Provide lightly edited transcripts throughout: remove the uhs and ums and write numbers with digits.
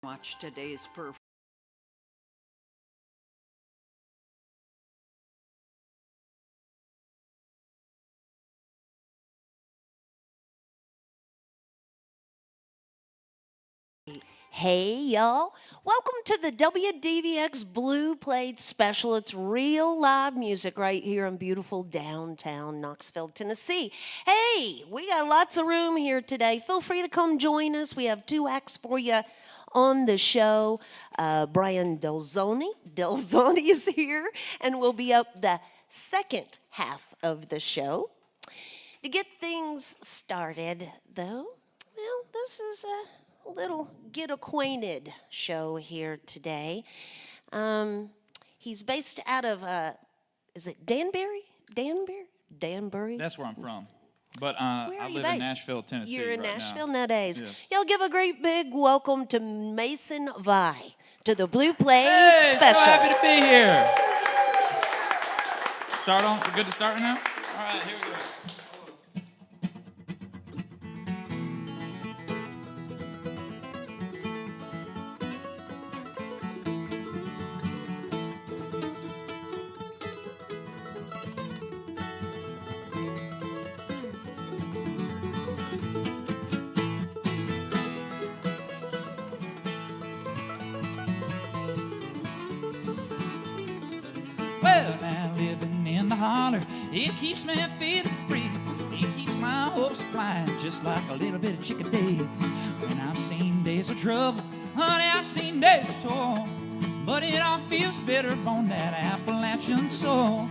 Watch today's performance. Hey, y'all. Welcome to the WDVX Blue Plate Special. It's real live music right here in beautiful downtown Knoxville, Tennessee. Hey, we got lots of room here today. Feel free to come join us. We have two acts for you on the show. Brian Dolzani is here and will be up the second half of the show. To get things started, though, well, this is a little get acquainted show here today. He's based out of, is it Danbury? Danbury? That's where I'm from. But Where I are you live based? in Nashville, Tennessee. You're in right Nashville now. nowadays. Yes. Y'all give a great big welcome to Mason Vi to the Blue Plate Hey, Special. so happy to be here. Start on. We're good to start now? All right, here we go. Well, now living in the holler, it keeps me feeling free. It keeps my hopes flying just like a little bit of chickadee. When I've seen days of trouble, honey, I've seen days of toil, but it all feels better on that Appalachian soil.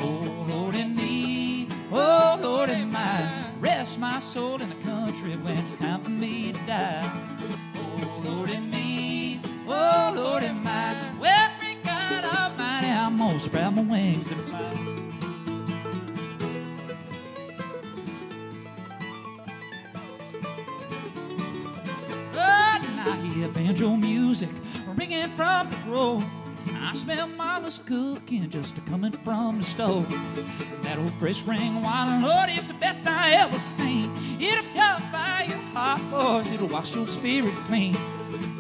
Oh, Lord and me, oh, Lord and mine, rest my soul in the country when it's time for me to die. Oh, Lord and me, oh, Lord and mine, well, God Almighty, I'm gonna spread my wings and fly. Oh, and I hear banjo music ringing from the grove. I smell mama's cooking just a-coming from the stove. That old fresh spring wine, Lord, it's the best I ever seen. It'll purify your heart, boys, it'll wash your spirit clean.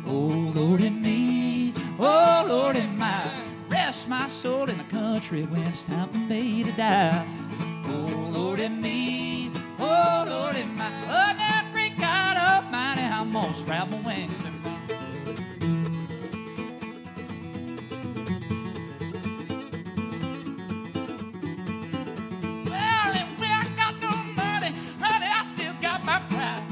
Oh, Lord and me, oh, Lord and mine, rest my soul in the country when it's time for me to die. Oh, Lord and me, oh, Lord and mine, oh, that great God Almighty, I'm gonna sprout my wings and fly. Well, and when I got no money, honey, I still got my pride.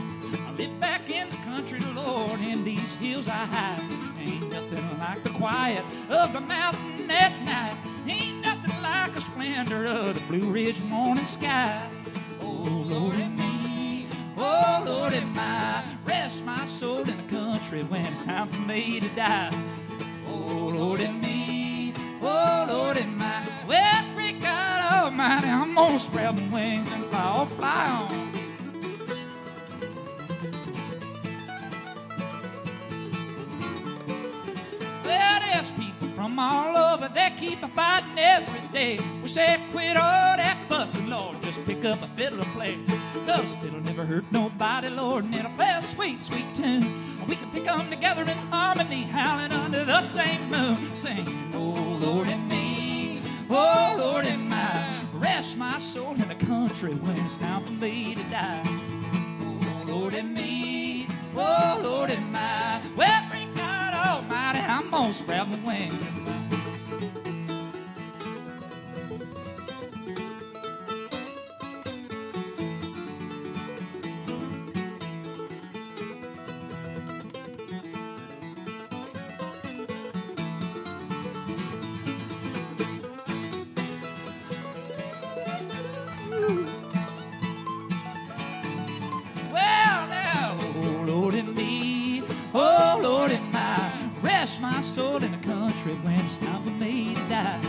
I live back in the country, Lord, in these hills I hide. Ain't nothing like the quiet of the mountain at night. Ain't nothing like the splendor of the Blue Ridge morning sky. Oh, Lord and me, oh, Lord and mine, rest my soul in the country when it's time for me to die. Oh, Lord and me, oh, Lord and mine, well, great God Almighty, I'm gonna spread my wings and fly, oh, fly on. Well, there's people from all over that keep a fighting every day. Wish they'd quit all that fussing, Lord, just pick up a fiddle and play. 'Cause fiddle never hurt nobody, Lord, and it'll play a sweet, sweet tune. And we can pick 'em together in harmony, howling under the same moon, singing, oh, Lord and me, oh, Lord and mine, rest my soul in the country when it's time for me to die. Oh, Lord and me, oh, Lord and mine, well, great God Almighty, I'm gonna spread my wings and fly. Well, now, oh, Lord and me, oh, Lord and mine, rest my soul in the country when it's time for me to die.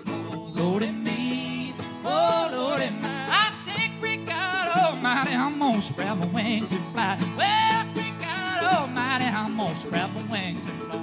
Oh, Lord and me, oh, Lord and mine, I say, great God Almighty, I'm gonna spread my wings and fly. Well, great God Almighty, I'm gonna spread my wings and fly.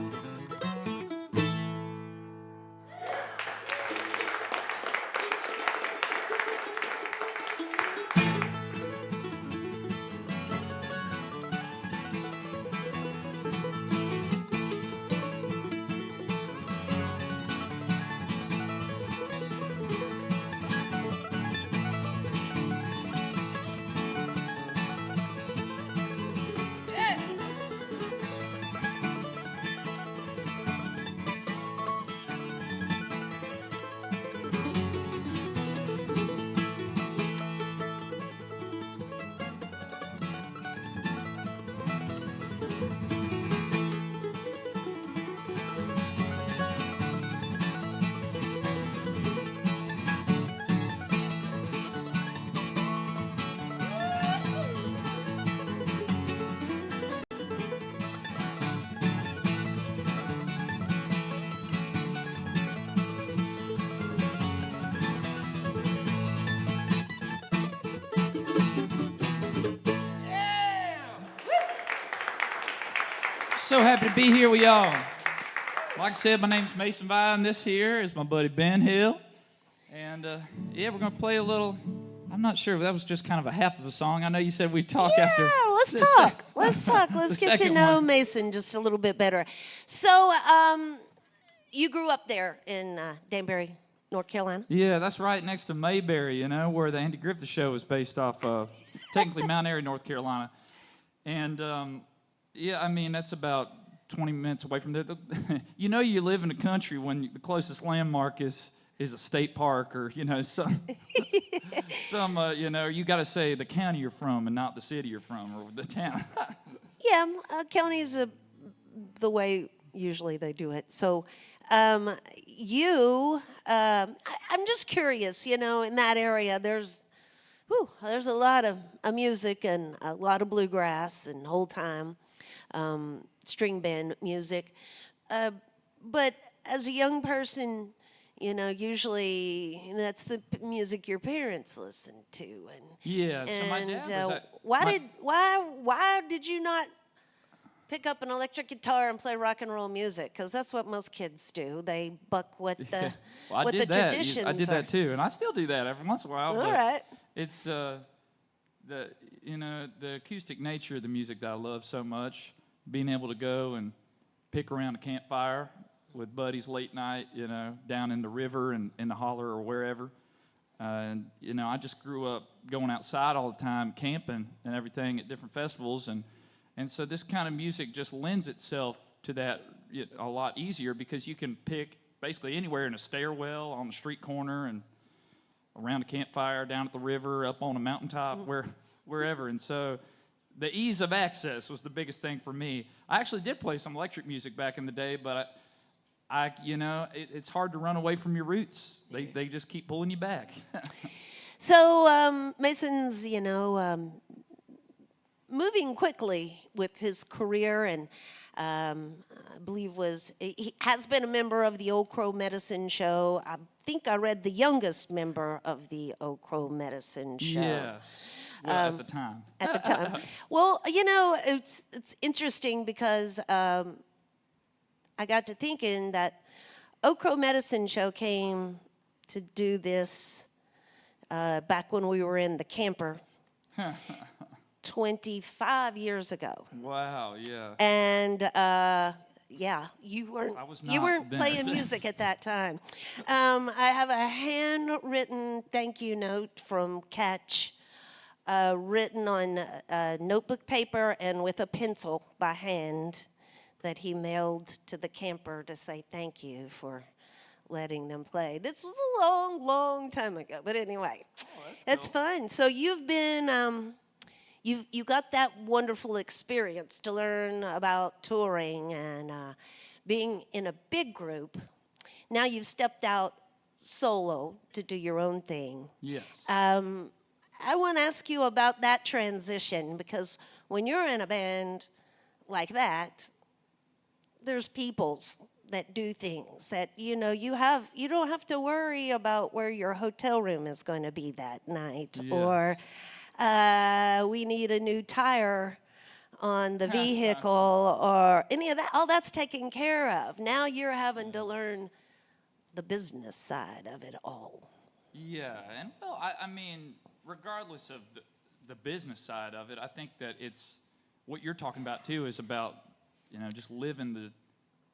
So happy to be here with y'all. Like I said, my name's Mason Vine. This here is my buddy Ben Hill. And yeah, we're going to play a little. I'm not sure, that was just kind of a half of a song. I know you said we'd talk after. Yeah, let's talk. Let's talk. Let's get to know Mason just a little bit better. So, you grew up there in Danbury, North Carolina? Yeah, that's right next to Mayberry, you know, where the Andy Griffith Show was based off of. Technically Mount Airy, North Carolina. And yeah, I mean, that's about 20 minutes away from there. You know, you live in the country when the closest landmark is a state park, or, you know, some you know, you got to say the county you're from and not the city you're from or the town. Yeah, counties the way usually they do it. So, I'm just curious, you know, in that area, there's a lot of music and a lot of bluegrass and old time string band music. But as a young person, you know, usually that's the music your parents listen to. And yeah, so my dad was why did you not pick up an electric guitar and play rock and roll music? Because that's what most kids do. They buck what the traditions I did that too, and I still do that every once in a while. All right. It's the acoustic nature of the music that I love so much. Being able to go and pick around a campfire with buddies late night, you know, down in the river and in the holler or wherever. And, you know, I just grew up going outside all the time, camping and everything at different festivals. And so this kind of music just lends itself to that a lot easier, because you can pick basically anywhere in a stairwell, on the street corner, and around a campfire, down at the river, up on a mountaintop, wherever. And so the ease of access was the biggest thing for me. I actually did play some electric music back in the day, but I you know, it's hard to run away from your roots. They just keep pulling you back. So Mason's, you know, moving quickly with his career, and I believe he has been a member of the Old Crow Medicine Show. I think I read the youngest member of the Old Crow Medicine Show. Yes. Well, at the time. At the time. Well, you know, it's interesting because I got to thinking that Old Crow Medicine Show came to do this back when we were in the camper 25 years ago. Wow, yeah. And yeah, you weren't playing music at that time. I have a handwritten thank you note from Catch, written on notebook paper and with a pencil by hand, that he mailed to the camper to say thank you for letting them play. This was a long, long time ago, but anyway, it's cool. Fun. So you've been, you got that wonderful experience to learn about touring and being in a big group. Now you've stepped out solo to do your own thing. Yes. I want to ask you about that transition, because when you're in a band like that, there's peoples that do things that, you know, you don't have to worry about where your hotel room is going to be that night. Yes. Or we need a new tire on the vehicle, or any of that. All that's taken care of. Now you're having to learn the business side of it all. Yeah, and well, I mean, regardless of the business side of it, I think that it's what you're talking about too is about, you know, just living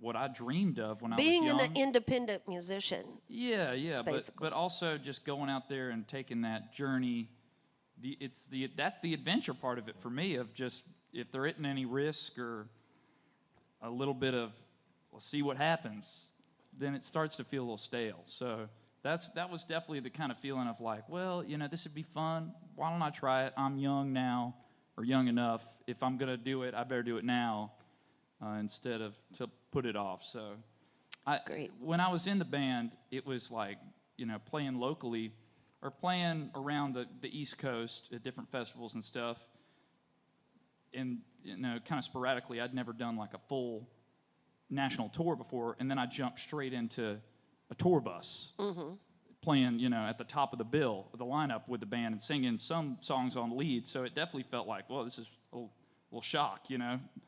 what I dreamed of when I was young. Being an independent musician. Yeah, but also just going out there and taking that journey. That's the adventure part of it for me, of just, if there isn't any risk or a little bit of, let's see what happens, then it starts to feel a little stale. So that was definitely the kind of feeling of like, well, you know, this would be fun. Why don't I try it? I'm young now, or young enough. If I'm going to do it, I better do it now instead of to put it off. So when I was in the band, it was like, you know, playing locally or playing around the East Coast at different festivals and stuff. And, you know, kind of sporadically, I'd never done like a full national tour before, and then I jumped straight into a tour bus, playing, you know, at the top of the bill, the lineup with the band, and singing some songs on lead. So it definitely felt like, well, this is a little shock,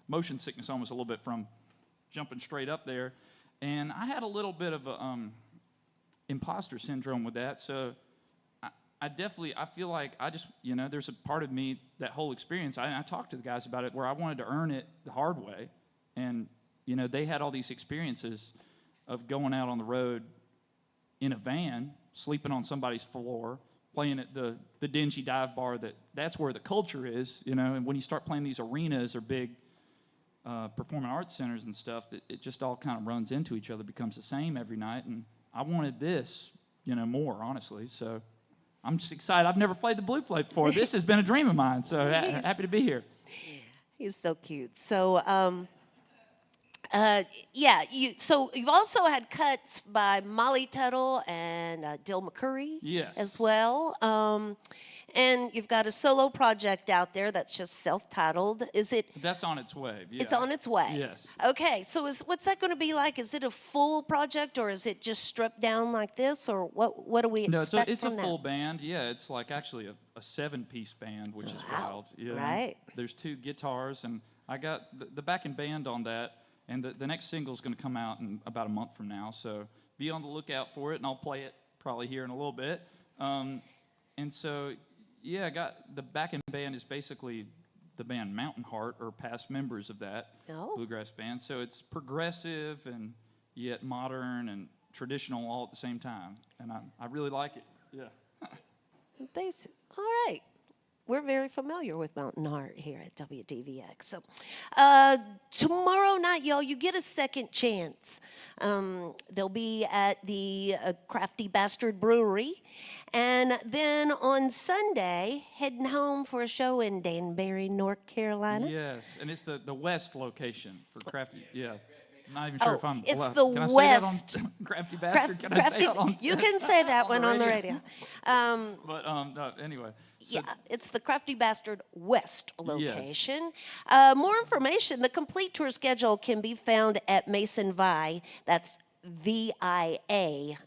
motion sickness almost a little bit from jumping straight up there. And I had a little bit of a imposter syndrome with that. So I feel like there's a part of me, that whole experience, I talked to the guys about it, where I wanted to earn it the hard way. And, they had all these experiences of going out on the road in a van, sleeping on somebody's floor, playing at the dingy dive bar. That's where the culture is, and when you start playing these arenas or big performing arts centers and stuff, it just all kind of runs into each other, becomes the same every night. And I wanted this, more, honestly. So I'm just excited. I've never played the Blue Plate before. This has been a dream of mine, so happy to be here. He's so cute. So, so you've also had cuts by Molly Tuttle and Dill McCurry as well. And you've got a solo project out there that's just self-titled. Is it? That's on its way. Yeah. It's on its way. Yes. Okay. So what's that going to be like? Is it a full project, or is it just stripped down like this, or what do we expect No, it's from a that? full band. Yeah, it's like actually a 7-piece band, which is wild. Right. There's 2 guitars, and I got the backing band on that. And the next single is going to come out in about a month from now. So be on the lookout for it, and I'll play it probably here in a little bit. And so. Yeah, I got the backing band is basically the band Mountain Heart, or past members of that bluegrass band. So it's progressive and yet modern and traditional all at the same time. And I really like it. Yeah. Basic. All right. We're very familiar with Mountain Heart here at WDVX. So tomorrow night, y'all, you get a second chance. They'll be at the Crafty Bastard Brewery. And then on Sunday, heading home for a show in Danbury, North Carolina. Yes, and it's the West location for Crafty. Yeah. I'm not even sure if I'm. It's well, the can I West. Say that on Crafty Bastard? Can I say that on? You can say that one on the radio. But no, anyway. So, it's the Crafty Bastard West location. More information, the complete tour schedule can be found at Mason Vi. That's VIA.com.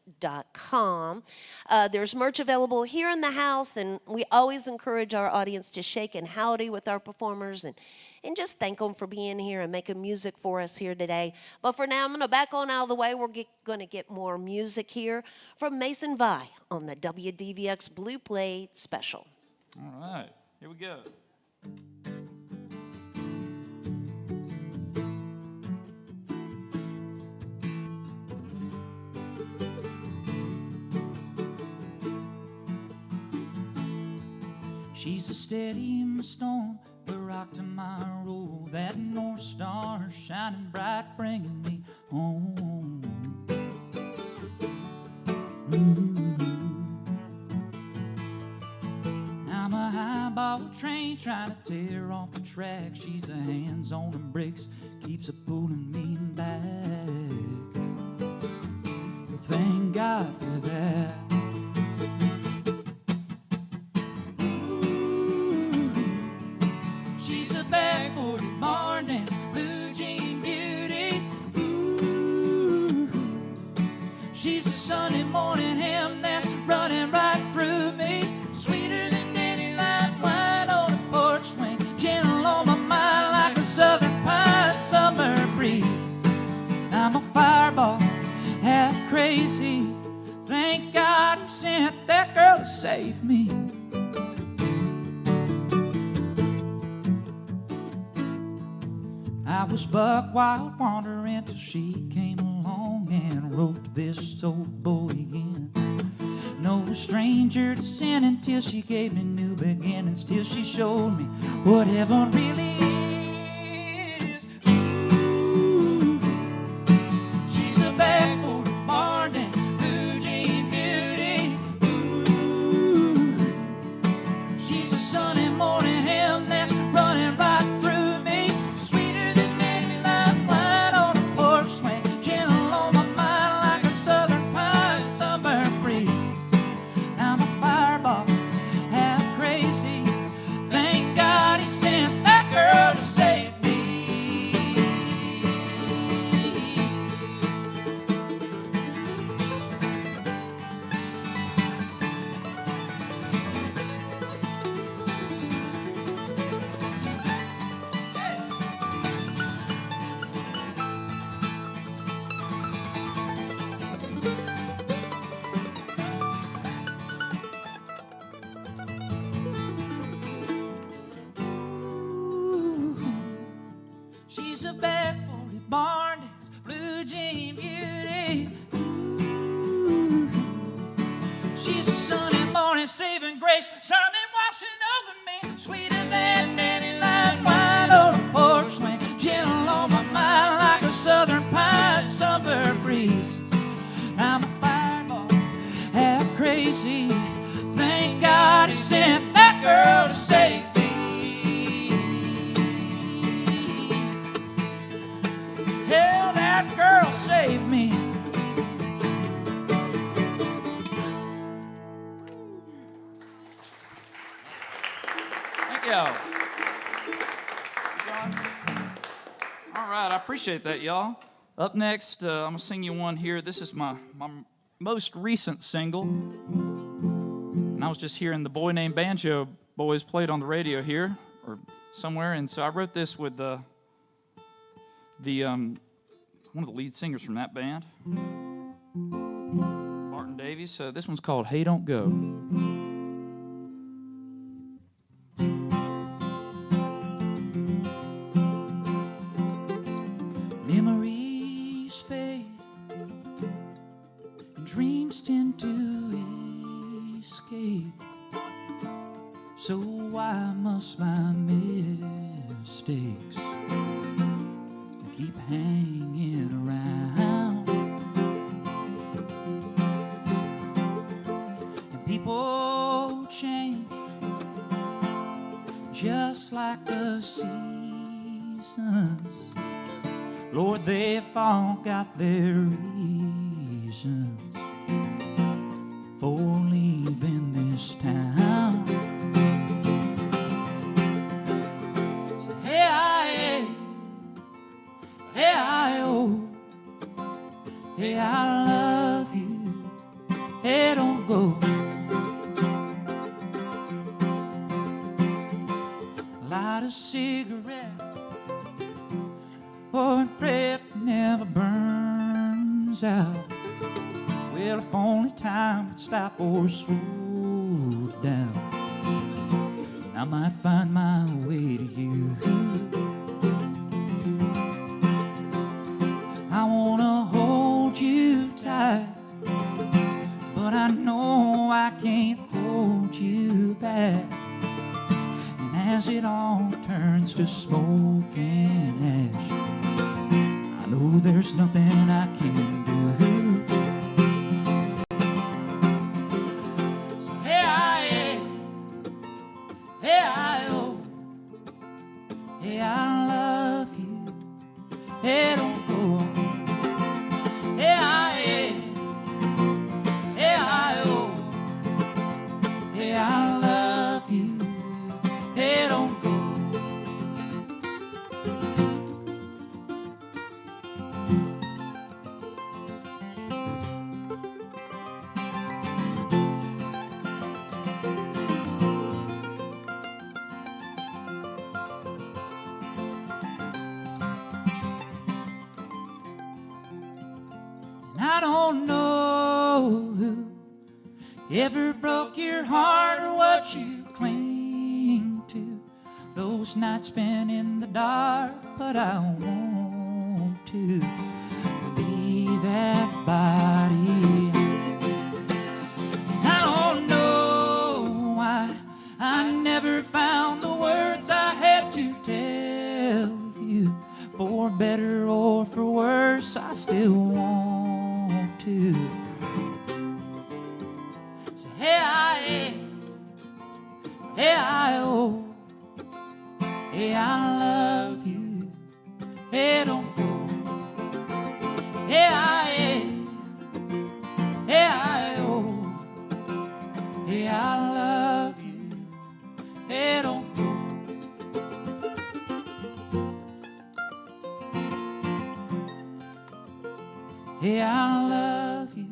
There's merch available here in the house, and we always encourage our audience to shake and howdy with our performers and just thank them for being here and making music for us here today. But for now, I'm going to back on out of the way. We're going to get more music here from Mason Vi on the WDVX Blue Plate Special. All right, here we go. She's a steady in the storm, the rock to my roll, that North Star shining bright, bringing me home. I'm a highball train trying to tear off the track. She's a hands on the brakes, keeps a pulling me back. Thank God for that. Back-forty barn dance, blue jean beauty. Ooh, she's a Sunday morning hymn that's running right through me. Sweeter than dandelion wine on a porch swing, gentle on my mind like a southern pine summer breeze. I'm a fireball, half crazy. Thank God he sent that girl to save me. I was buck wild wandering till she came along and wrote this old boy again. No stranger to sin until she gave me new beginnings, till she showed me what heaven really is. Ooh, she's a back-forty barn dance, blue jean beauty. Ooh, she's a Sunday morning hymn that's running right through me. Girl sent that girl to save me. Hell, that girl saved me. Thank y'all. All right, I appreciate that, y'all. Up next, I'm going to sing you one here. This is my most recent single. And I was just hearing the Boy Named Banjo Boys played on the radio here or somewhere. And so I wrote this with one of the lead singers from that band, Martin Davies. So this one's called Hey Don't Go. Memories fade and dreams tend to escape. So why must my mistakes keep hanging around? And people change just like the seasons. Lord, they've all got their reasons for leaving this town. So, hey, oh, hey, I love you. Hey, don't go. Light a cigarette. Oh, breath never burns out. Well, if only time could stop or slow down, I might find my way to you. I wanna hold you tight, but I know I can't hold you back. And as it all turns to smoke and ash, I know there's nothing I can do. So hey, oh, hey, I love you. Hey, don't go. Hey, oh, hey, I love you. Hey, don't go. I don't know who ever broke your heart or what you cling to. Those nights spent in the dark, but I want to be that body. I don't know why I never found the words I had to tell you. For better or for worse, I still want to. So hey, oh, hey, I love you. Hey, don't go. Hey, oh, hey, I love you. Hey, don't go. Hey, I love you.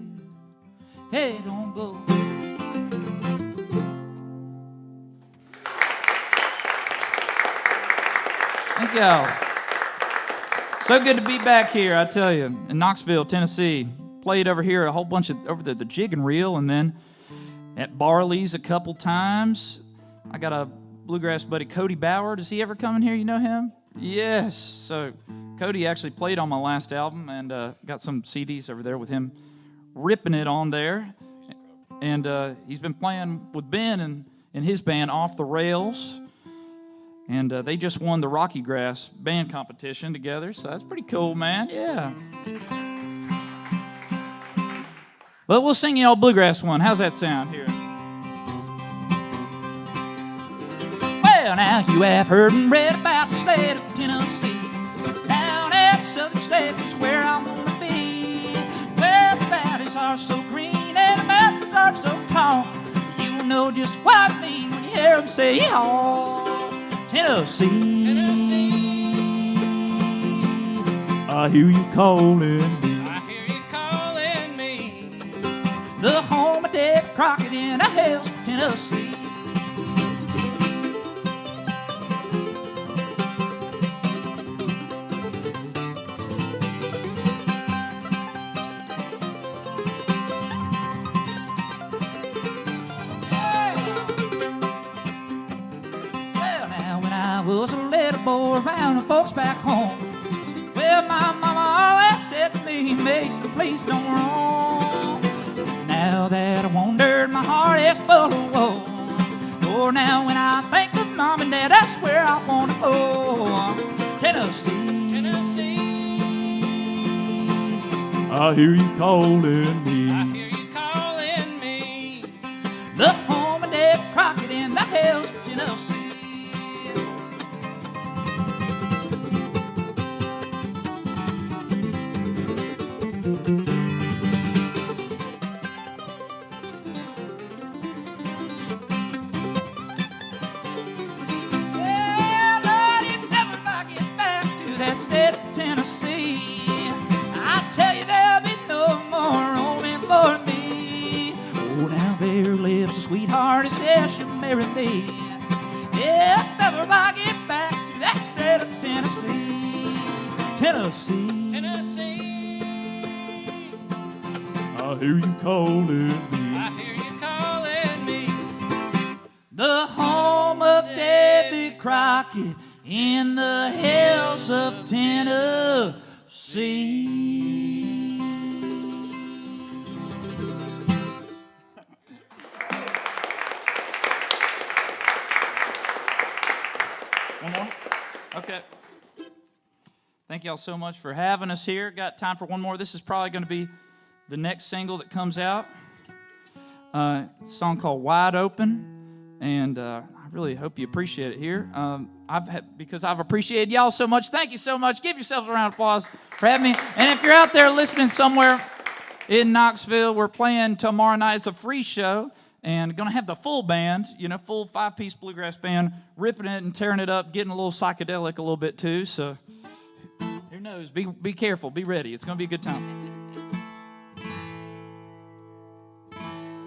Hey, don't go. Thank y'all. So good to be back here, I tell you, in Knoxville, Tennessee. Played over here a whole bunch of, over the Jig and Reel, and then at Barley's a couple times. I got a bluegrass buddy, Cody Bauer. Does he ever come in here? You know him? Yes. So Cody actually played on my last album, and got some CDs over there with him ripping it on there. And he's been playing with Ben and his band Off the Rails. And they just won the Rocky Grass band competition together, so that's pretty cool, man. Yeah. But we'll sing you all bluegrass one. How's that sound here? now you have heard and read about the state of Tennessee. Down at southern states is where I want to be, where the valleys are so green and the mountains are so tall. You'll know just what I mean when you hear them say, oh, Tennessee. Tennessee. I hear you calling me. I hear you calling me. The home of David Crockett in the hills of Tennessee. Well, now when I was a little boy around the folks back home, well, my mama always said to me, Mason, please don't roam. Now that I wandered, my heart is full of woe. Oh, now when I think of mom and dad, that's where I want to go. Tennessee. Tennessee. I hear you calling me. I hear you calling me. The home of David Crockett in the hills of Tennessee. Well, Lord, if never I get back to that state of Tennessee, I tell you there'll be no more roaming for me. Oh, now there lives a sweetheart who says she'll marry me. If ever I get back to that state of Tennessee, Tennessee. Tennessee. I hear you calling me. I hear you calling me. The home of David Crockett in the hills of Tennessee. One more? Okay. Thank y'all so much for having us here. Got time for one more. This is probably going to be the next single that comes out. It's a song called Wide Open, and I really hope you appreciate it here. Because I've appreciated y'all so much. Thank you so much. Give yourselves a round of applause for having me. And if you're out there listening somewhere in Knoxville, we're playing tomorrow night. It's a free show, and going to have the full band, full 5-piece bluegrass band, ripping it and tearing it up, getting a little psychedelic a little bit too. So who knows? Be careful. Be ready. It's going to be a good time.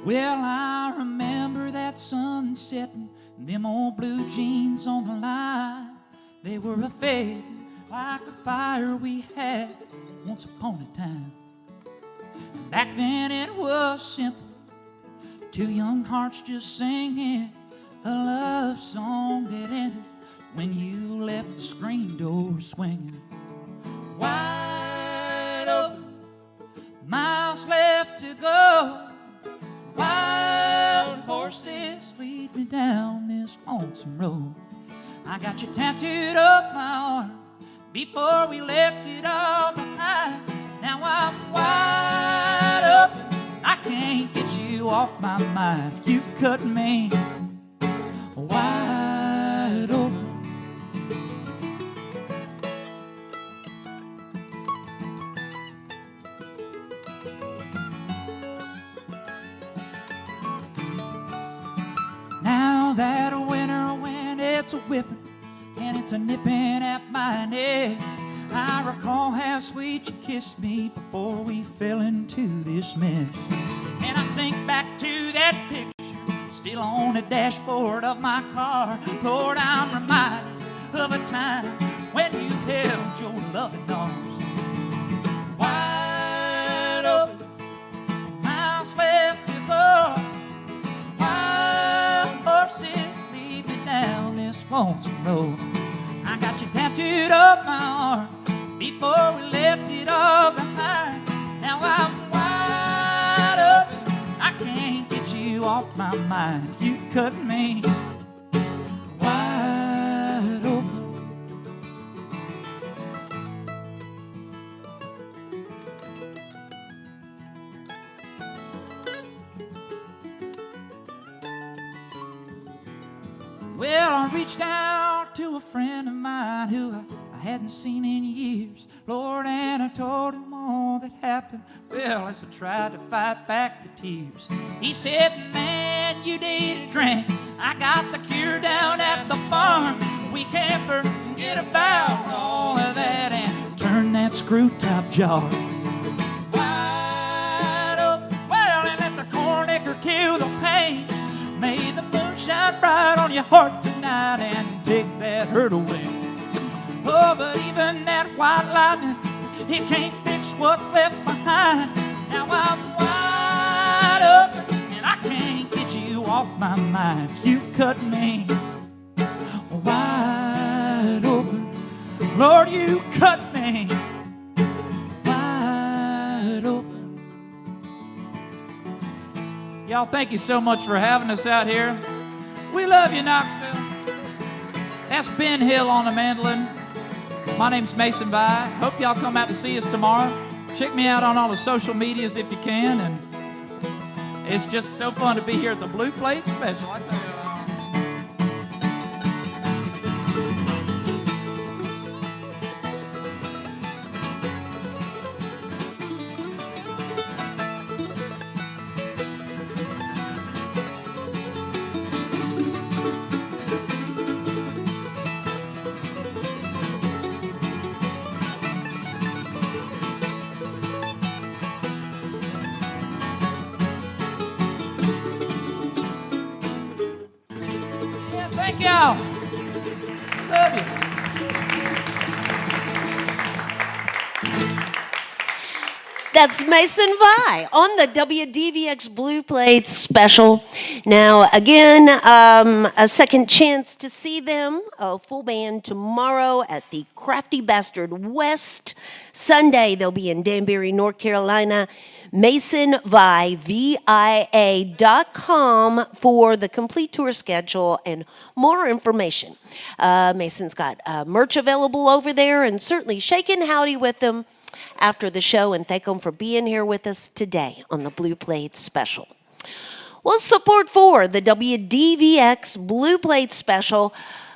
Well, I remember that sun setting, and them old blue jeans on the line. They were a fading like a fire we had once upon a time. Back then it was simple, two young hearts just singing a love song that ended when you left the screen door swinging. Wide open, miles left to go. Wild horses lead me down this lonesome road. I got you tattooed up my arm before we left it all behind. Now I'm wide open, I can't get you off my mind. You cut me wide open. Now that winter wind, it's a whipping and it's a nipping at my neck. I recall how sweet you kissed me before we fell into this mess. And I think back to that picture, still on the dashboard of my car. Lord, I'm reminded of a time when you held your loving arms. Wide open, miles left to go. Wild horses lead me down this lonesome road. I got you tattooed up my arm before we left it all behind. Now I'm wide open, I can't get you off my mind. You cut me wide open. Well, I reached out to a friend of mine who I hadn't seen in years, Lord, and I told him all that happened. Well, as I tried to fight back the tears, he said, man, you need a drink. I got the cure down at the farm. We can't forget about all of that and turn that screw top jar wide open. Well, and let the corn liquor kill the pain. May the moon shine bright on your heart tonight and take that hurt away. Oh, but even that white lightning, it can't fix what's left behind. Now I'm wide open and I can't get you off my mind. You cut me wide open. Lord, you cut me wide open. Y'all, thank you so much for having us out here. We love you, Knoxville. That's Ben Hill on the mandolin. My name's Mason Vi. Hope y'all come out to see us tomorrow. Check me out on all the social medias if you can. And it's just so fun to be here at the Blue Plate Special. I tell you. Thank y'all. Love you. That's Mason Vi on the WDVX Blue Plate Special. Now, again, a second chance to see them, a full band tomorrow at the Crafty Bastard West. Sunday, they'll be in Danbury, North Carolina. MasonVi, VIA.com for the complete tour schedule and more information. Mason's got merch available over there, and certainly shake and howdy with them after the show and thank them for being here with us today on the Blue Plate Special. Well, support for the WDVX Blue Plate Special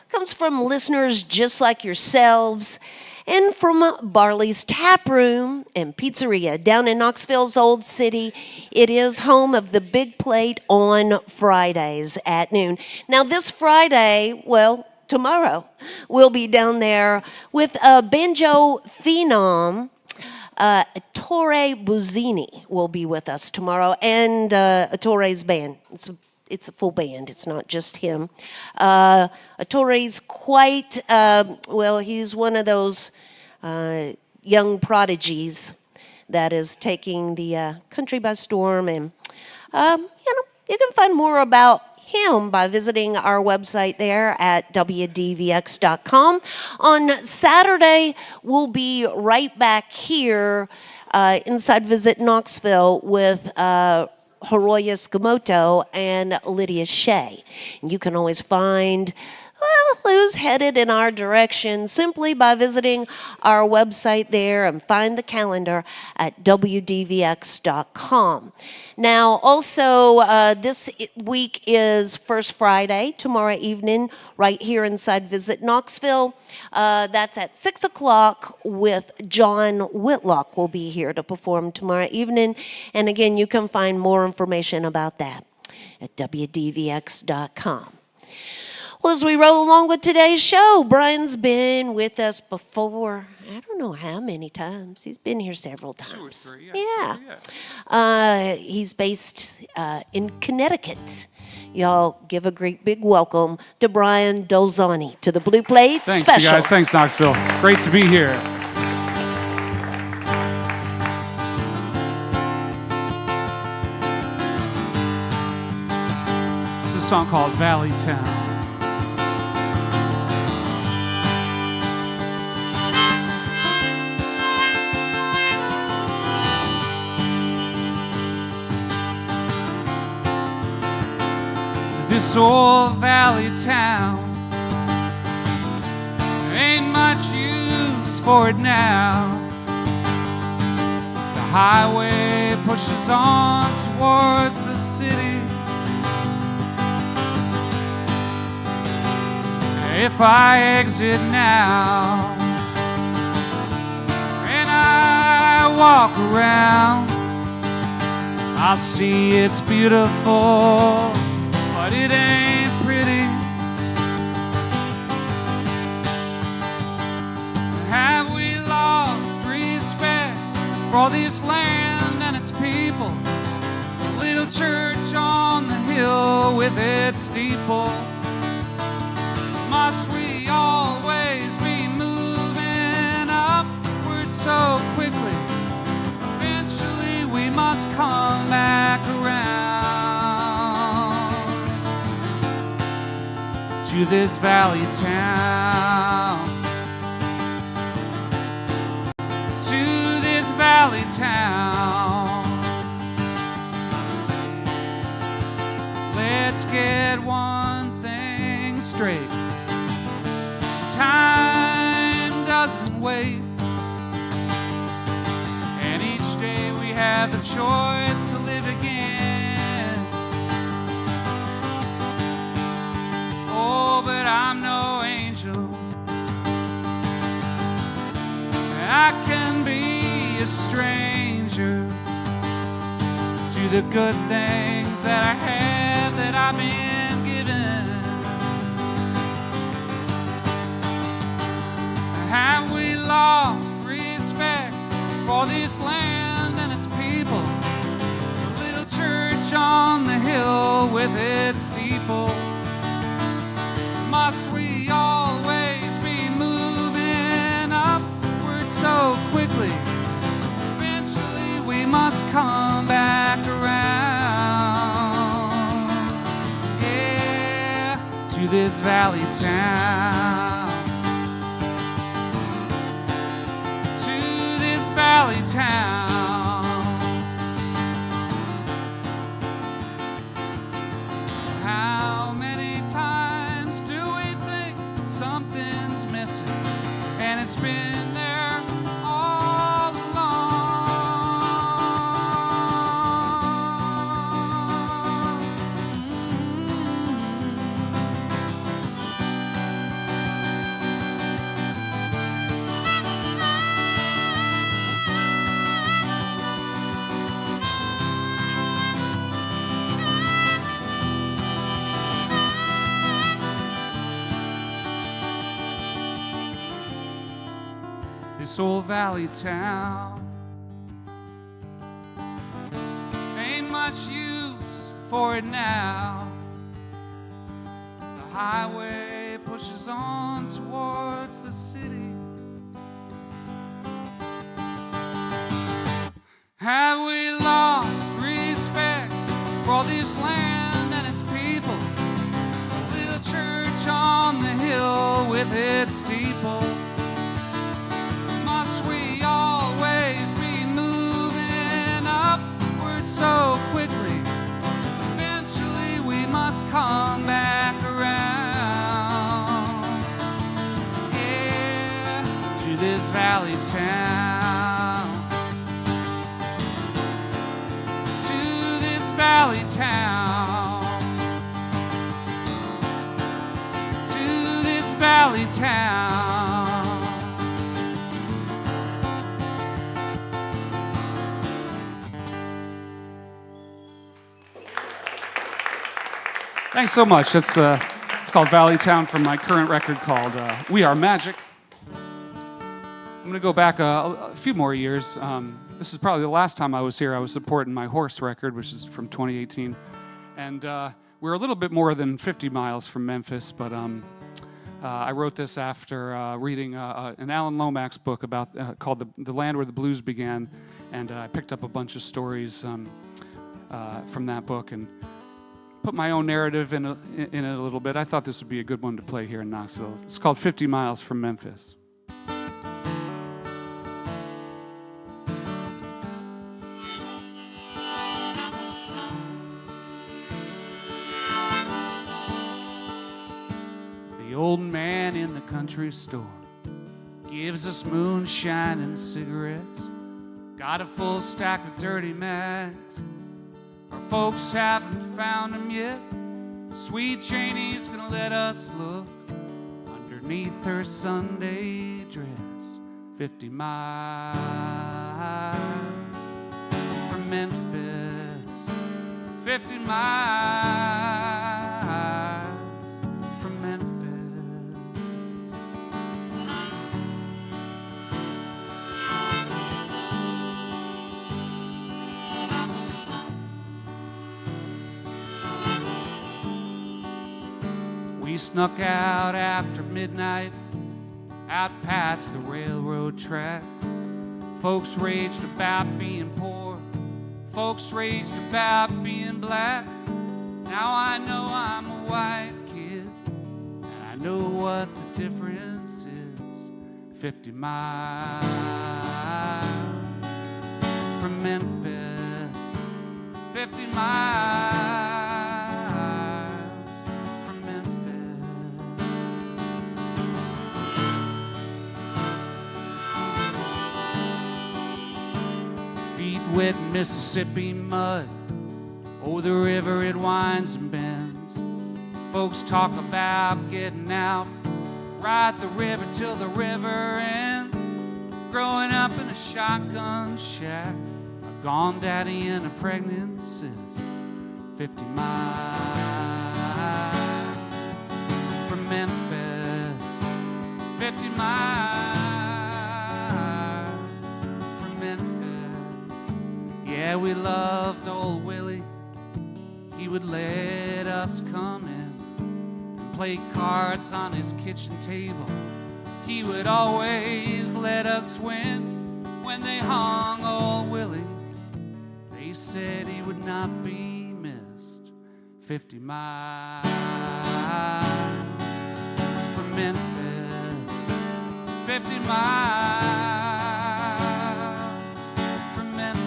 comes from listeners just like yourselves and from Barley's Tap Room and Pizzeria down in Knoxville's Old City. It is home of the Big Plate on Fridays at noon. Now, this Friday, well, tomorrow, we'll be down there with a banjo phenom. Ettore Buzzini will be with us tomorrow, and Ettore's band. It's a full band. It's not just him. Ettore's quite, well, he's one of those young prodigies that is taking the country by storm. And, you can find more about him by visiting our website there at WDVX.com. On Saturday, we'll be right back here inside Visit Knoxville with Hiroya Skamoto and Lydia Shea. You can always find who's headed in our direction simply by visiting our website there and find the calendar at WDVX.com. Now, also, this week is First Friday, tomorrow evening, right here inside Visit Knoxville. That's at 6 o'clock with John Whitlock will be here to perform tomorrow evening. And again, you can find more information about that at WDVX.com. Well, as we roll along with today's show, Brian's been with us before. I don't know how many times. He's been here several times. 2 or 3, yeah. Yeah. He's based in Connecticut. Y'all give a great big welcome to Brian Dolzani to the Blue Plate Thanks, Special. you guys. Thanks, Knoxville. Great to be here. This is a song called Valley Town. This old valley town ain't much use for it now. The highway pushes on towards the city. if I exit now and I walk around, I'll see it's beautiful, but it ain't pretty. Have we lost respect for this land and its people? A little church on the hill with its steeple. Must we always be moving upward so quickly? Eventually we must come back around to this valley town, to this valley town. Let's get one thing straight. Time doesn't wait, and each day we have the choice to live again. Oh, but I'm no angel. I can be a stranger to the good things that I have, that I've been given. Have we lost respect for this land and its people? A little church on the hill with its steeple. Must we always be moving upward so quickly? Eventually we must come back around, yeah, to this valley town, to this valley town. How many times do we think something's missing, and it's been there all along? This old valley town ain't much use for it now. The highway pushes on towards the city. Have we lost respect for this land and its people? A little church on the hill with its steeple. Must we always be moving upward so quickly? Eventually we must come back around, yeah, to this valley town, to this valley town, to this valley town. Thanks so much. It's called Valley Town from my current record called We Are Magic. I'm going to go back a few more years. This is probably the last time I was here. I was supporting my Horse record, which is from 2018. And we're a little bit more than 50 miles from Memphis, but I wrote this after reading an Alan Lomax book about called the Land Where the Blues Began, and I picked up a bunch of stories from that book and put my own narrative in it a little bit. I thought this would be a good one to play here in Knoxville. It's called 50 Miles from Memphis. The old man in the country store gives us moonshine and cigarettes. Got a full stack of dirty mags. Our folks haven't found him yet. Sweet Janie's gonna let us look underneath her Sunday dress. 50 miles from Memphis. 50 miles from Memphis. We snuck out after midnight, out past the railroad tracks. Folks raged about being poor, folks raged about being black. Now I know I'm a white kid, and I know what the difference is. 50 miles from Memphis. 50 miles from Memphis. Feet wet in Mississippi mud. Oh, the river, it winds and bends. Folks talk about getting out, ride the river till the river ends. Growing up in a shotgun shack, a gone daddy and a pregnant sis. 50 miles from Memphis. 50 miles from Memphis. Yeah, we loved old Willie. He would let us come in and play cards on his kitchen table. He would always let us win. When they hung old Willie, they said he would not be missed. 50 miles from Memphis. 50 miles from Memphis.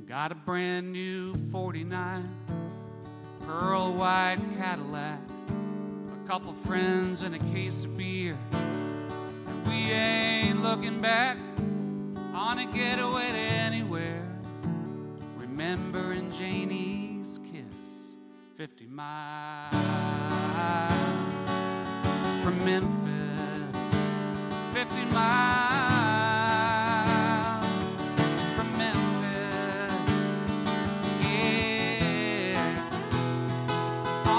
Got a brand new 49 pearl white Cadillac, a couple friends and a case of beer, and we ain't looking back on a getaway to anywhere, remembering Janie's kiss. 50 miles from Memphis. 50 miles from Memphis. Yeah. Oh,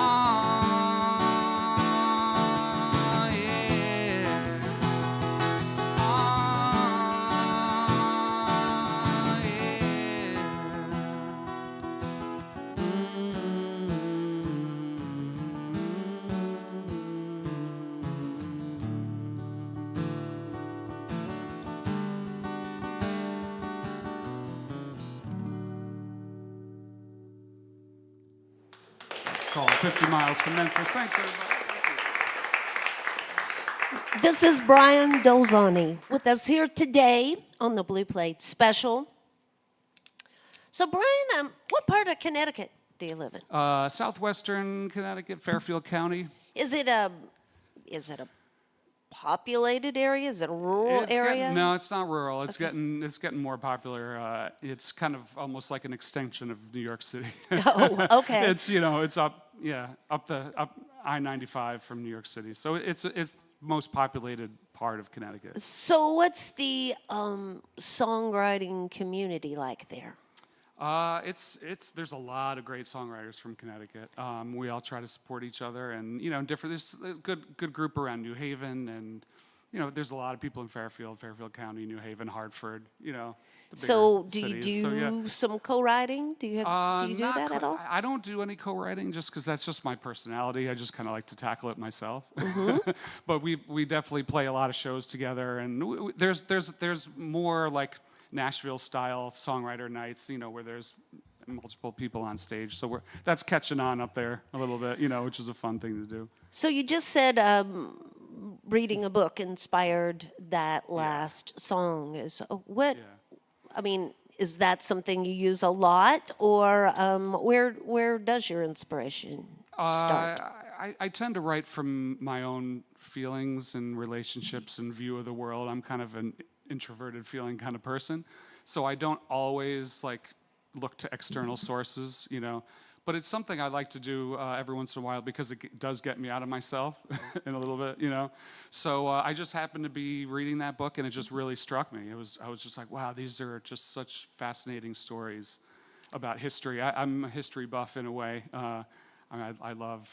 yeah. Oh, yeah. It's called 50 Miles from Memphis. Thanks, everybody. This is Brian Dolzani with us here today on the Blue Plate Special. So, Brian, what part of Connecticut do you live in? Southwestern Connecticut, Fairfield County. Is it a populated area? Is it a rural area? No, it's not rural. It's getting more popular. It's kind of almost like an extension of New York City. Oh, okay. It's it's up I-95 from New York City. So it's most populated part of Connecticut. So, what's the songwriting community like there? There's a lot of great songwriters from Connecticut. We all try to support each other, and there's a good group around New Haven, and there's a lot of people in Fairfield County, New Haven, Hartford. The bigger So, do you cities. do So, yeah. some co-writing? Do you do Not that at all? I don't do any co-writing just because that's just my personality. I just kind of like to tackle it myself. Mm-hmm. But we definitely play a lot of shows together, and there's more like Nashville style songwriter nights, where there's multiple people on stage. So that's catching on up there a little bit, which is a fun thing to do. So you just said reading a book inspired that last song. What? Yeah. I mean, is that something you use a lot, or where does your inspiration start? I tend to write from my own feelings and relationships and view of the world. I'm kind of an introverted feeling kind of person, so I don't always look to external sources, But it's something I like to do every once in a while because it does get me out of myself in a little bit, So I just happened to be reading that book, and it just really struck me. I was just like, wow, these are just such fascinating stories about history. I'm a history buff in a way. I love,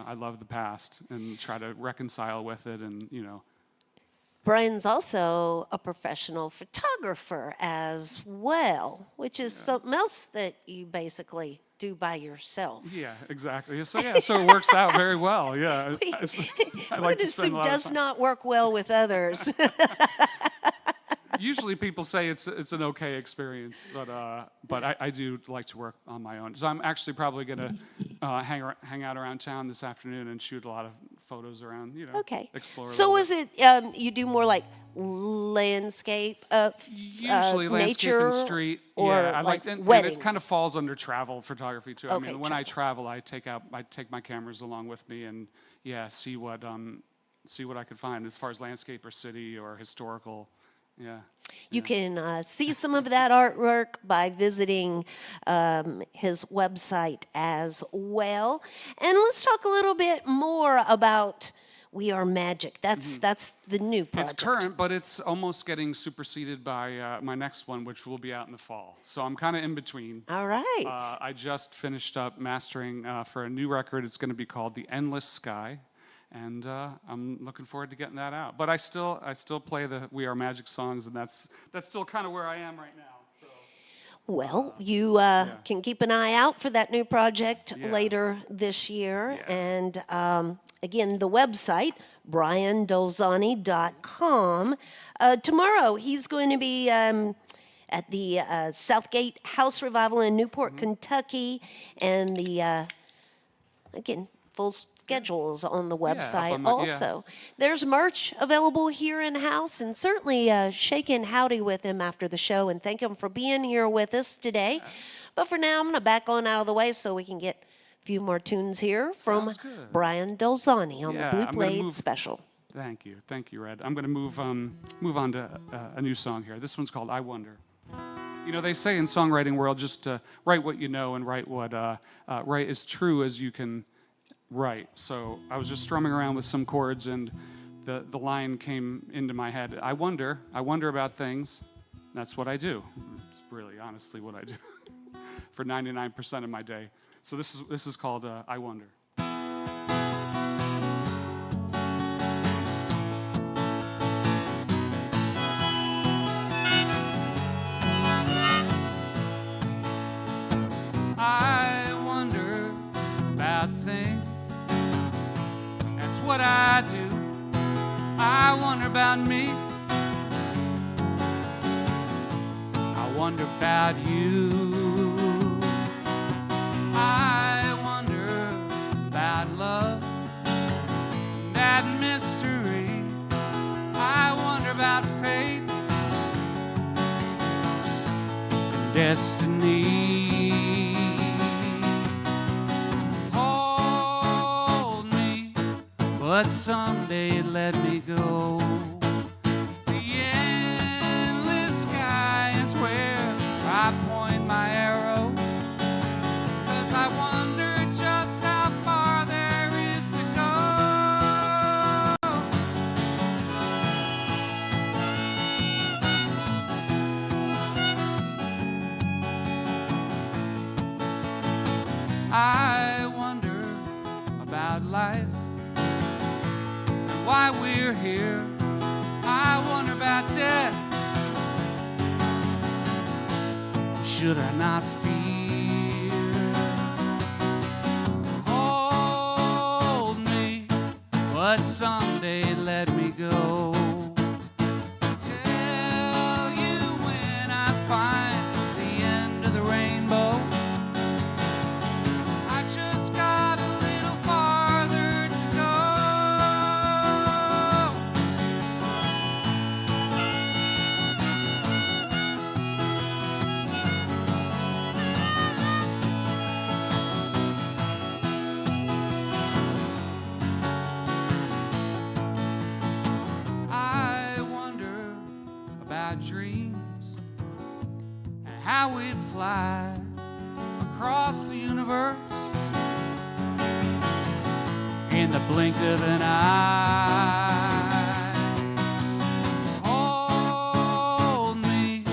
I love the past and try to reconcile with it, and Brian's also a professional photographer as well, which is something else that you basically do by yourself. Yeah, exactly. So it works out very well. Yeah, I like to spend a lot of does time. not work well with others. Usually people say it's an okay experience, but I do like to work on my own. So I'm actually probably gonna hang out around town this afternoon and shoot a lot of photos around, Okay. explore. So is it you do more like landscape, Usually landscape nature, and street. or Yeah, I like and it weddings? kind of falls under travel photography too. I Okay, mean, when I travel, I take my cameras along with me and see what I could find as far as landscape or city or historical. Yeah. You can see some of that artwork by visiting his website as well. And let's talk a little bit more about We Are Magic. That's the new project. It's current, but it's almost getting superseded by my next one, which will be out in the fall. So I'm kind of in between. All right. I just finished up mastering for a new record. It's going to be called The Endless Sky. And I'm looking forward to getting that out. But I still play the We Are Magic songs, and that's still kind of where I am right now. So. Well, you can keep an eye out for that new project later this year. Yeah. And again, the website, briandolzani.com. Tomorrow, he's going to be at the Southgate House Revival in Newport, Kentucky. And the, again, full schedules on the website on also. There's merch available here in-house, and certainly shake and howdy with him after the show and thank him for being here with us today. But for now, I'm going to back on out of the way so we can get a few more tunes here from Sounds good. Brian Dolzani on Yeah, the Blue I'm gonna Blade move- Special. Thank you, Red. I'm going to move on to a new song here. This one's called I Wonder. They say in songwriting world, just write what you know and write what write as true as you can. Right, so I was just strumming around with some chords, and the line came into my head. I wonder about things. That's what I do. It's really, honestly, what I do for 99% of my day. So this is called I Wonder. I wonder about things. That's what I do. I wonder about me. I wonder about you. I wonder about love, that mystery. I wonder about fate and destiny. But someday let me go. The endless sky is where I point my arrow. 'Cause I wonder just how far there is to go. I wonder about life, why we're here. I wonder about death. Should I not fear? Hold me, but someday let me go. Tell you when I find the end of the rainbow. dreams and how we'd fly across the universe in the blink of an eye. Hold me,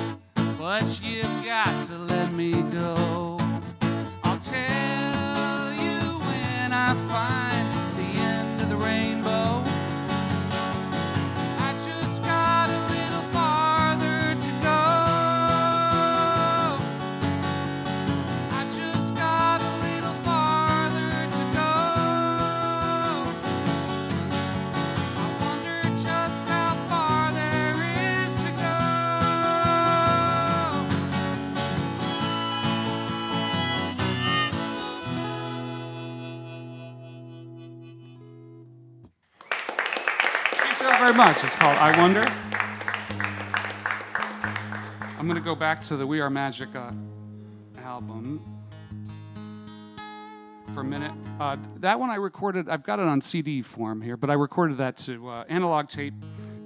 but you've got to let me go. I'll tell you when I find the end of the rainbow. I just got a little farther to go. I just got a little farther to go. I wonder just how far there is to go. Thanks so very much. It's called I Wonder. I'm going to go back to the We Are Magic album for a minute. That one I recorded, I've got it on CD form here, but I recorded that to analog tape,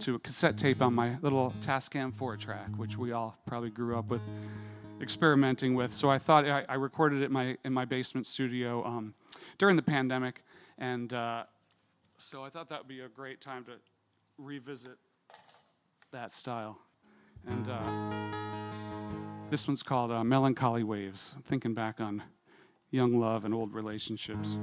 to a cassette tape on my little Tascam 4-track, which we all probably grew up with, experimenting with. So I thought I recorded it in my basement studio during the pandemic, and so I thought that would be a great time to revisit that style. And this one's called Melancholy Waves. I'm thinking back on young love and old relationships.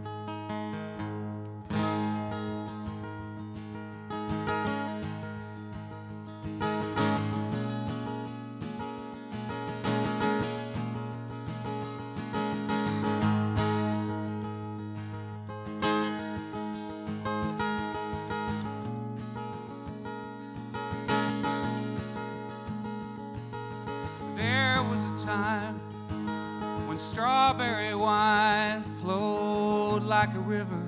There was a time when strawberry wine flowed like a river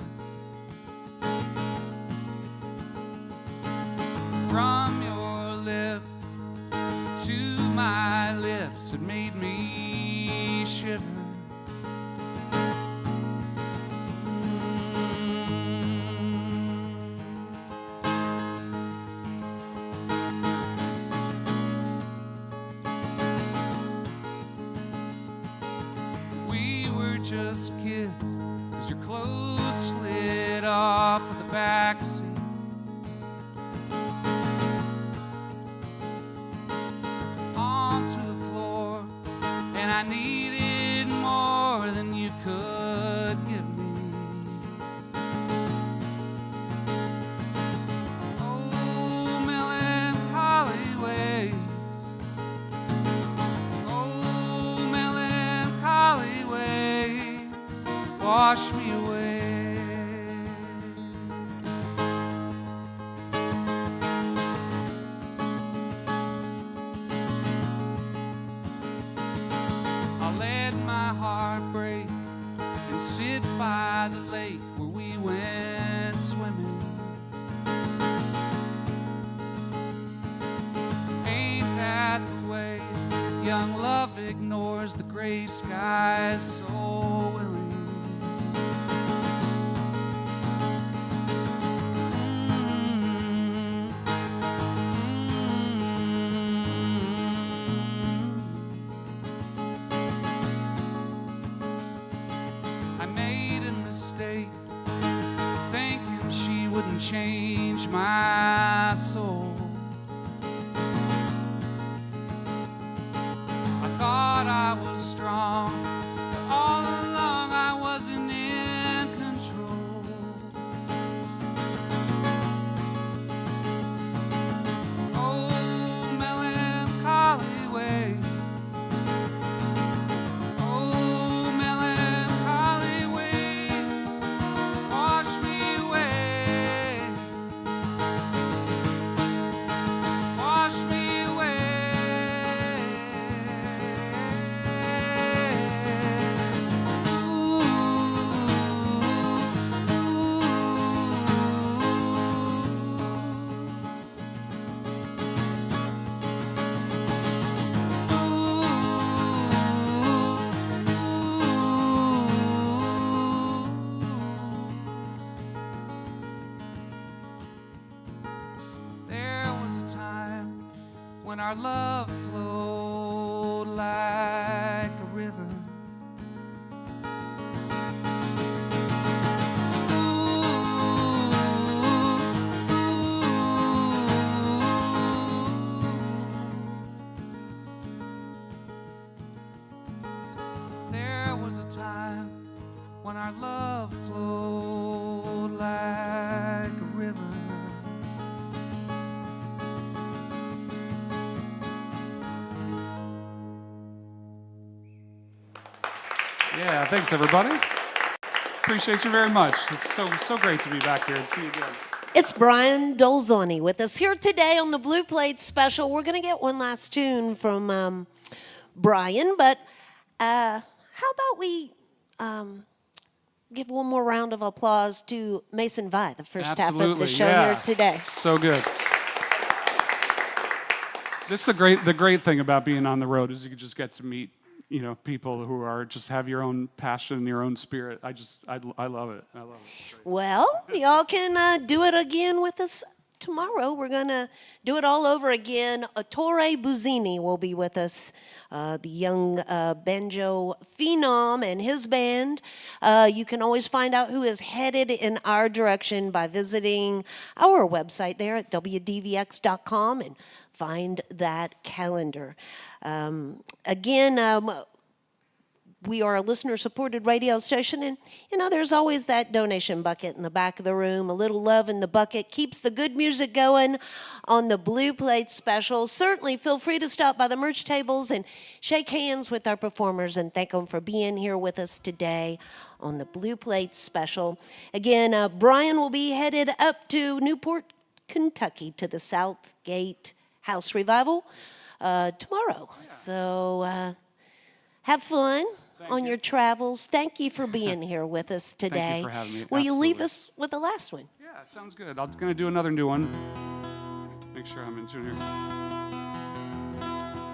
from your lips to my lips. It made me shiver. We were just kids as your clothes slid off of the back seat. Onto the floor, and I needed more than you could give me. Oh, melancholy waves. Oh, melancholy waves, wash me away. I'll let my heart break and sit by the lake where we went swimming. Ain't that the way young love ignores the gray skies so willing? I made a mistake thinking she wouldn't change my soul. I thought I was strong, but all along I wasn't in control. Oh, melancholy waves. Oh, melancholy waves, wash me away. Wash me away. There was a time when our love was a time when our love flowed like a river. Yeah, thanks everybody. Appreciate you very much. It's so great to be back here and see you again. It's Brian Dolzani with us here today on the Blue Plate Special. We're going to get one last tune from Brian, but how about we give one more round of applause to Mason Vi, the first half of the Absolutely, show yeah. here today. So good. This is the great thing about being on the road is you can just get to meet, people who are just have your own passion and your own spirit. I love it. I love it. Well, y'all can do it again with us tomorrow. We're going to do it all over again. Ettore Buzzini will be with us, the young banjo phenom and his band. You can always find out who is headed in our direction by visiting our website there at WDVX.com and find that calendar. We are a listener-supported radio station, and, there's always that donation bucket in the back of the room. A little love in the bucket keeps the good music going on the Blue Plate Special. Certainly feel free to stop by the merch tables and shake hands with our performers and thank them for being here with us today on the Blue Plate Special. Again, Brian will be headed up to Newport, Kentucky, to the Southgate House Revival tomorrow. Yeah. So have fun on your travels. Thank you for being here with us today. Thank you for having me. Will you leave Absolutely. us with the last one? Yeah, it sounds good. I'm going to do another new one. Make sure I'm in tune here.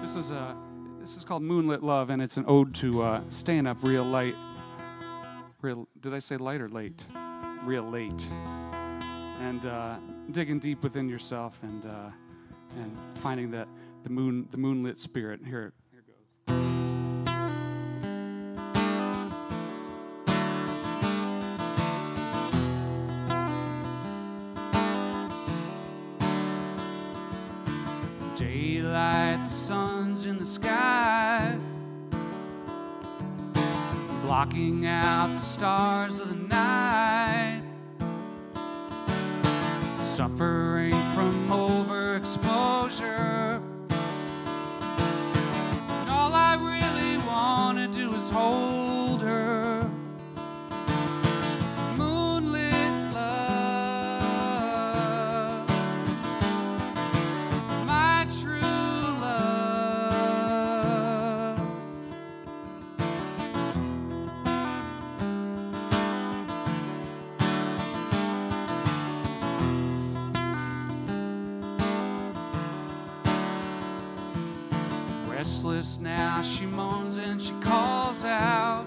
This is called Moonlit Love, and it's an ode to staying up real late. Did I say light or late? Real late. And digging deep within yourself and finding that the moonlit spirit. Here goes. Daylight, the sun's in the sky, blocking out the stars of the night. Suffering from overexposure, and all I really want to do is hold her. Moonlit love, my true love. Restless now, she moans and she calls out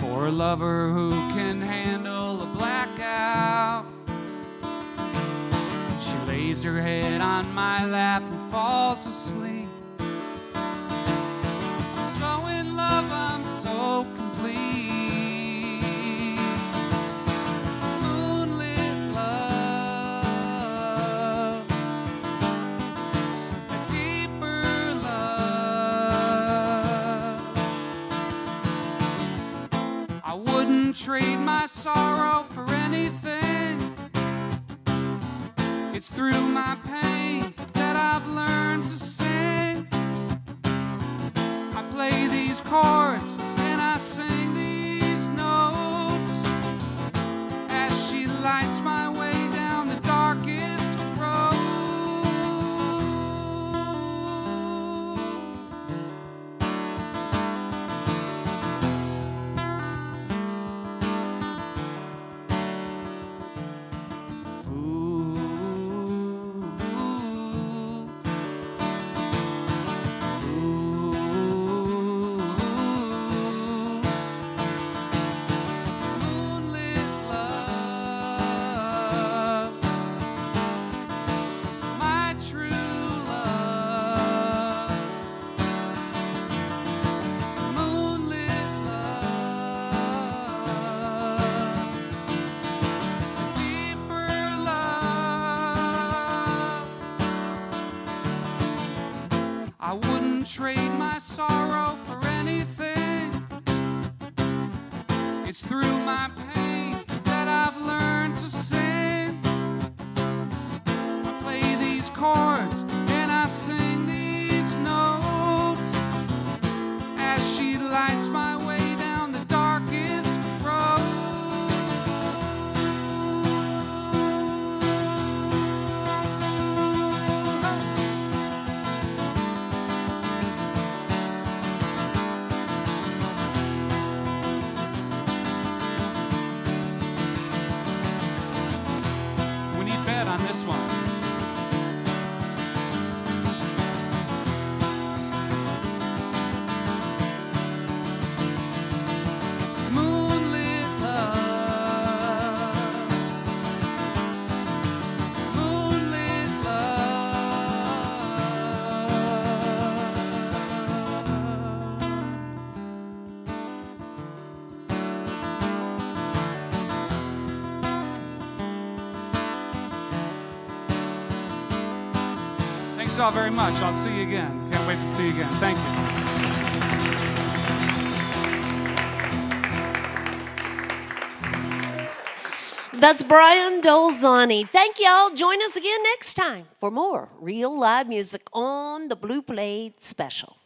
for a lover who can handle a blackout. She lays her head on my lap and falls asleep. I'm so in love, I'm so complete. Moonlit love, a deeper love. I wouldn't trade my sorrow for anything. It's through my pain that I've learned to sing. I play these chords and I sing these notes as she lights my way down the darkest road. Moonlit love, my true love. Moonlit love, deeper love. I wouldn't trade my sorrow for anything. It's through my pain that I've learned to sing. I play these chords and I sing these notes as she lights my way down the darkest road. We need bed on this one. Moonlit love, moonlit Thanks all very much. I'll see you again. Can't wait to see you again. Thank you. That's Brian Dolzani. Thank y'all. Join us again next time for more real live music on the Blue Plate Special.